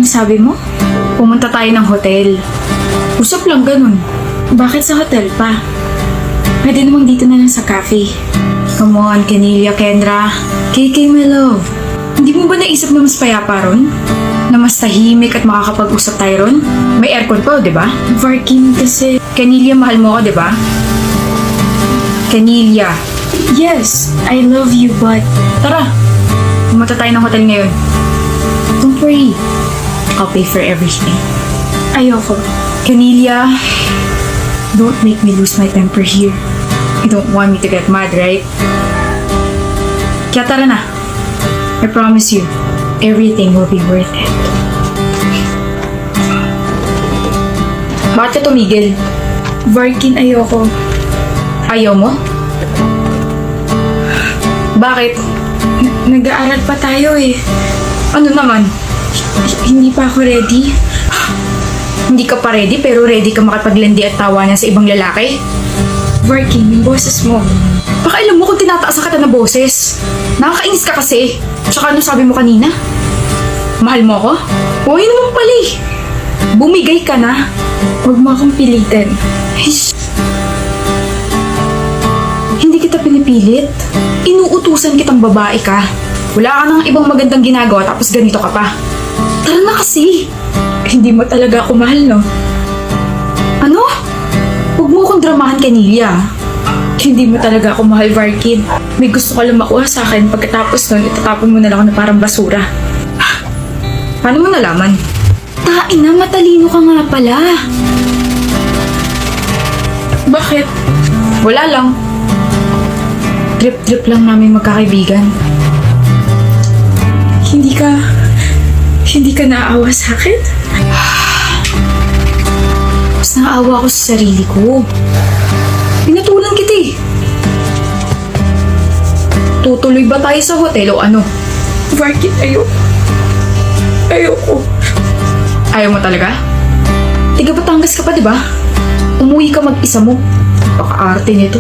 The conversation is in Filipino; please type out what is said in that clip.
sabi mo? Pumunta tayo ng hotel. Usap lang ganun. Bakit sa hotel pa? Pwede namang dito na lang sa cafe. Come on, Canelia, Kendra. KK, my love. Hindi mo ba naisip na mas payapa ron? Na mas tahimik at makakapag-usap tayo ron? May aircon pa, di ba? Varkin kasi... Canelia, mahal mo ako, di ba? Canelia. Yes, I love you, but... Tara, pumunta tayo ng hotel ngayon. Don't worry. I'll pay for everything. Ayoko. Canelia, don't make me lose my temper here. You don't want me to get mad, right? Kaya tara na. I promise you, everything will be worth it. Bakit ka tumigil? Varkin, ayoko. Ayaw mo? Bakit? Nag-aaral pa tayo eh. Ano naman? Hindi pa ako ready. Hindi ka pa ready pero ready ka makipaglandi at tawanan sa ibang lalaki? Varkin, yung boses mo. Baka alam mo kung tinataasan ka na boses. Nakakainis ka kasi. Tsaka ano sabi mo kanina? Mahal mo ako? Huwag naman pala eh. Bumigay ka na. Huwag mo akong pilitin. Hindi kita pinipilit. Inuutusan kitang babae ka. Wala ka nang ibang magandang ginagawa tapos ganito ka pa. Tara na kasi. Hindi mo talaga ako mahal, no? Ano? Huwag mo akong dramahan, Canelia. Hindi mo talaga ako mahal, Varkin. May gusto ka lang makuha sa akin. Pagkatapos nun, itatapon mo na lang ako na parang basura. Paano mo nalaman? Tain na, matalino ka nga pala. Bakit? Wala lang. Trip-trip lang namin magkakaibigan. Hindi ka naaawa sa akin? Mas naawa ako sa sarili ko. Pinatulan kita eh. Tutuloy ba tayo sa hotel o ano? Varkin, ayoko. Ayaw mo talaga? Tiga Batangas ka pa, di ba? Umuwi ka mag-isa mo. Baka arte nito.